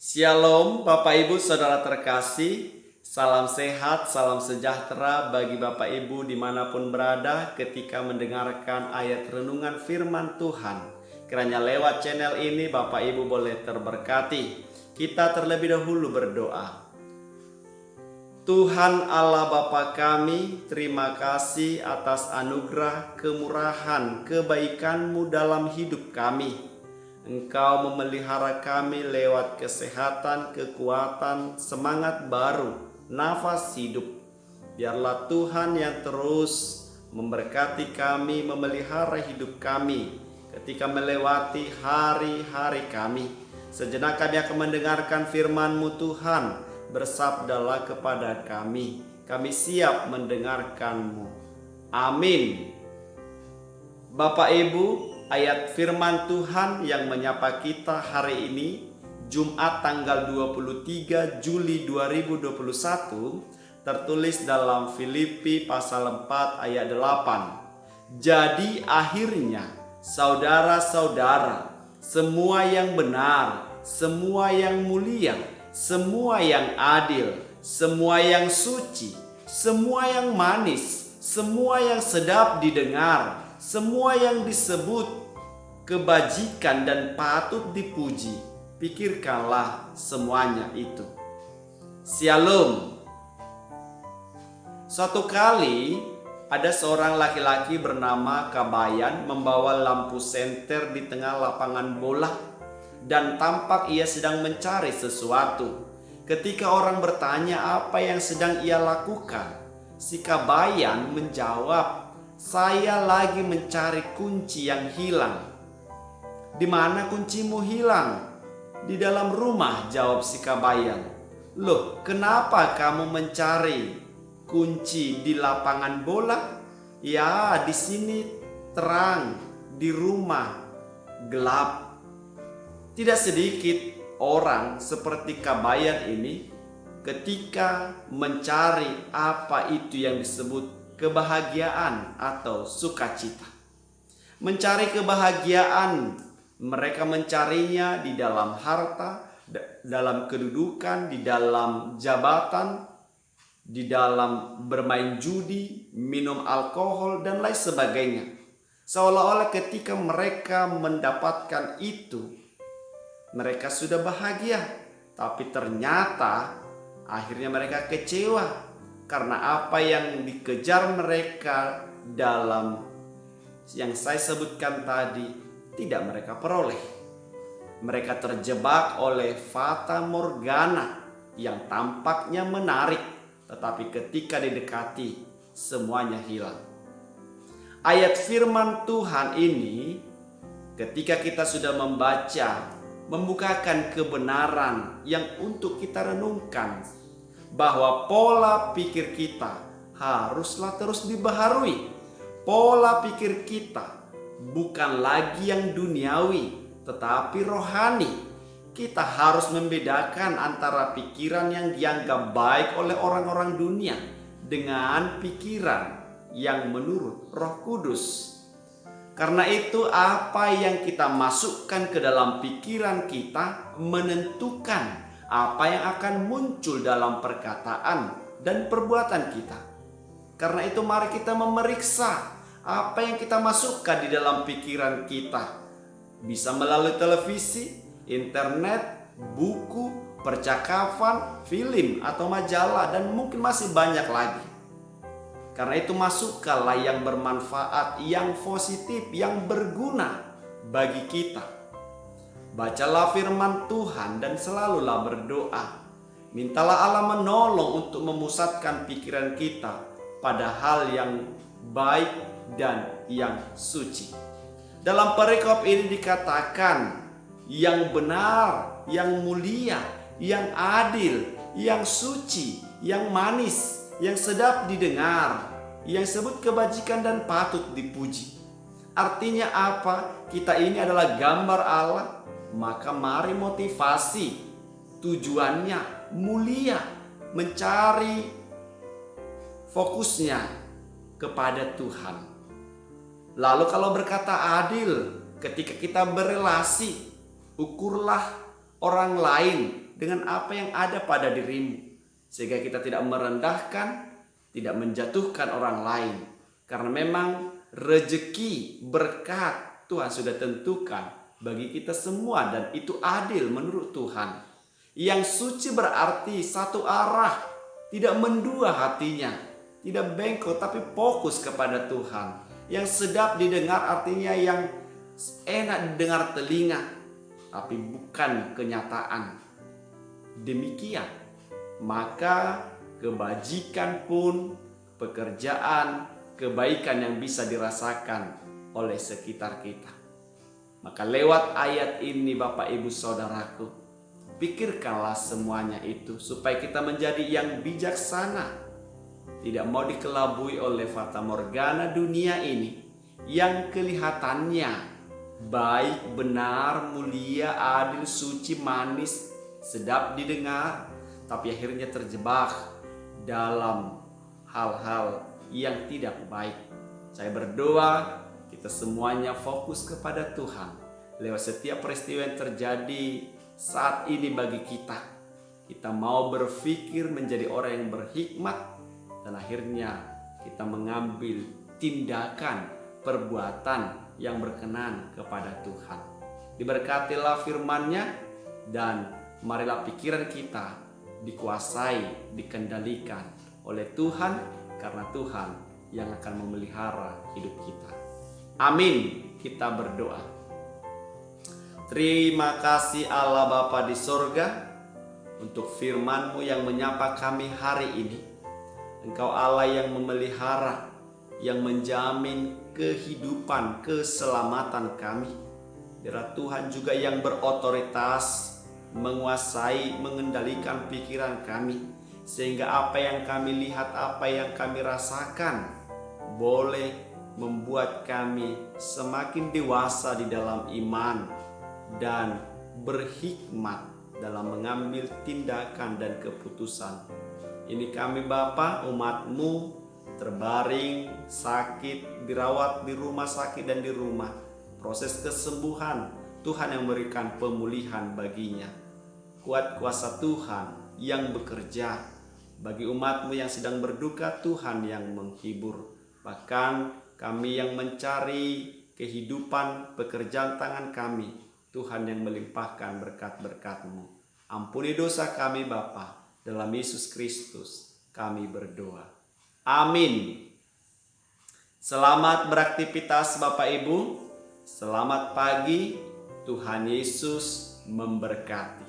Shalom Bapak Ibu Saudara terkasih. Salam sehat, salam sejahtera bagi Bapak Ibu dimanapun berada ketika mendengarkan ayat renungan firman Tuhan. Kiranya lewat channel ini Bapak Ibu boleh terberkati. Kita terlebih dahulu berdoa. Tuhan Allah Bapa kami, terima kasih atas anugerah, kemurahan, kebaikan-Mu dalam hidup kami. Engkau memelihara kami lewat kesehatan, kekuatan, semangat baru, nafas hidup. Biarlah Tuhan yang terus memberkati kami, memelihara hidup kami ketika melewati hari-hari kami. Sejenak kami akan mendengarkan firman-Mu Tuhan, bersabdalah kepada kami. Kami siap mendengarkan-Mu. Amin. Bapak Ibu, ayat firman Tuhan yang menyapa kita hari ini, Jumat tanggal 23 Juli 2021, tertulis dalam Filipi pasal 4 ayat 8. Jadi akhirnya, saudara-saudara, semua yang benar, semua yang mulia, semua yang adil, semua yang suci, semua yang manis, semua yang sedap didengar, semua yang disebut kebajikan dan patut dipuji, pikirkanlah semuanya itu. Shalom. Suatu kali ada seorang laki-laki bernama Kabayan membawa lampu senter di tengah lapangan bola dan tampak ia sedang mencari sesuatu. Ketika orang bertanya apa yang sedang ia lakukan, si Kabayan menjawab, "Saya lagi mencari kunci yang hilang." "Di mana kuncimu hilang?" "Di dalam rumah," jawab si Kabayan. "Loh, kenapa kamu mencari kunci di lapangan bola?" "Ya, di sini terang, di rumah gelap." Tidak sedikit orang seperti Kabayan ini ketika mencari apa itu yang disebut kebahagiaan atau sukacita. Mencari kebahagiaan, mereka mencarinya di dalam harta, dalam kedudukan, di dalam jabatan, di dalam bermain judi, minum alkohol, dan lain sebagainya. Seolah-olah ketika mereka mendapatkan itu, mereka sudah bahagia. Tapi ternyata akhirnya mereka kecewa karena apa yang dikejar mereka dalam yang saya sebutkan tadi tidak mereka peroleh. Mereka terjebak oleh fata morgana yang tampaknya menarik, tetapi ketika didekati semuanya hilang. Ayat firman Tuhan ini ketika kita sudah membukakan kebenaran yang untuk kita renungkan, bahwa pola pikir kita haruslah terus dibaharui. Pola pikir kita bukan lagi yang duniawi, tetapi rohani. Kita harus membedakan antara pikiran yang dianggap baik oleh orang-orang dunia dengan pikiran yang menurut Roh Kudus. Karena itu apa yang kita masukkan ke dalam pikiran kita menentukan apa yang akan muncul dalam perkataan dan perbuatan kita. Karena itu mari kita memeriksa apa yang kita masukkan di dalam pikiran kita. Bisa melalui televisi, internet, buku, percakapan, film atau majalah, dan mungkin masih banyak lagi. Karena itu masukkanlah yang bermanfaat, yang positif, yang berguna bagi kita. Bacalah firman Tuhan dan selalulah berdoa. Mintalah Allah menolong untuk memusatkan pikiran kita pada hal yang baik dan yang suci. Dalam perikop ini dikatakan yang benar, yang mulia, yang adil, yang suci, yang manis, yang sedap didengar, yang sebut kebajikan dan patut dipuji. Artinya apa? Kita ini adalah gambar Allah. Maka mari motivasi, tujuannya mulia, mencari fokusnya kepada Tuhan. Lalu kalau berkata adil, ketika kita berelasi, ukurlah orang lain dengan apa yang ada pada dirimu, sehingga kita tidak merendahkan, tidak menjatuhkan orang lain. Karena memang rezeki, berkat Tuhan sudah tentukan bagi kita semua, dan itu adil menurut Tuhan. Yang suci berarti satu arah, tidak mendua hatinya, tidak bengkok tapi fokus kepada Tuhan. Yang sedap didengar artinya yang enak didengar telinga, tapi bukan kenyataan. Demikian, maka kebajikan pun, pekerjaan, kebaikan yang bisa dirasakan oleh sekitar kita. Maka lewat ayat ini Bapak Ibu Saudaraku, pikirkanlah semuanya itu supaya kita menjadi yang bijaksana. Tidak mau dikelabui oleh fata morgana dunia ini yang kelihatannya baik, benar, mulia, adil, suci, manis, sedap didengar, tapi akhirnya terjebak dalam hal-hal yang tidak baik. Saya berdoa kita semuanya fokus kepada Tuhan lewat setiap peristiwa yang terjadi saat ini bagi kita. Kita mau berpikir menjadi orang yang berhikmat, dan akhirnya kita mengambil tindakan, perbuatan yang berkenan kepada Tuhan. Diberkatilah firman-Nya, dan marilah pikiran kita dikuasai, dikendalikan oleh Tuhan, karena Tuhan yang akan memelihara hidup kita. Amin. Kita berdoa. Terima kasih Allah Bapa di sorga untuk firman-Mu yang menyapa kami hari ini. Engkau Allah yang memelihara, yang menjamin kehidupan, keselamatan kami. Biar Tuhan juga yang berotoritas, menguasai, mengendalikan pikiran kami, sehingga apa yang kami lihat, apa yang kami rasakan boleh membuat kami semakin dewasa di dalam iman dan berhikmat dalam mengambil tindakan dan keputusan. Ini kami Bapa, umat-Mu terbaring, sakit, dirawat di rumah sakit dan di rumah. Proses kesembuhan, Tuhan yang memberikan pemulihan baginya. Kuat kuasa Tuhan yang bekerja. Bagi umat-Mu yang sedang berduka, Tuhan yang menghibur. Bahkan kami yang mencari kehidupan, pekerjaan tangan kami, Tuhan yang melimpahkan berkat-berkat-Mu. Ampuni dosa kami Bapa. Dalam Yesus Kristus kami berdoa. Amin. Selamat beraktivitas Bapak Ibu. Selamat pagi. Tuhan Yesus memberkati.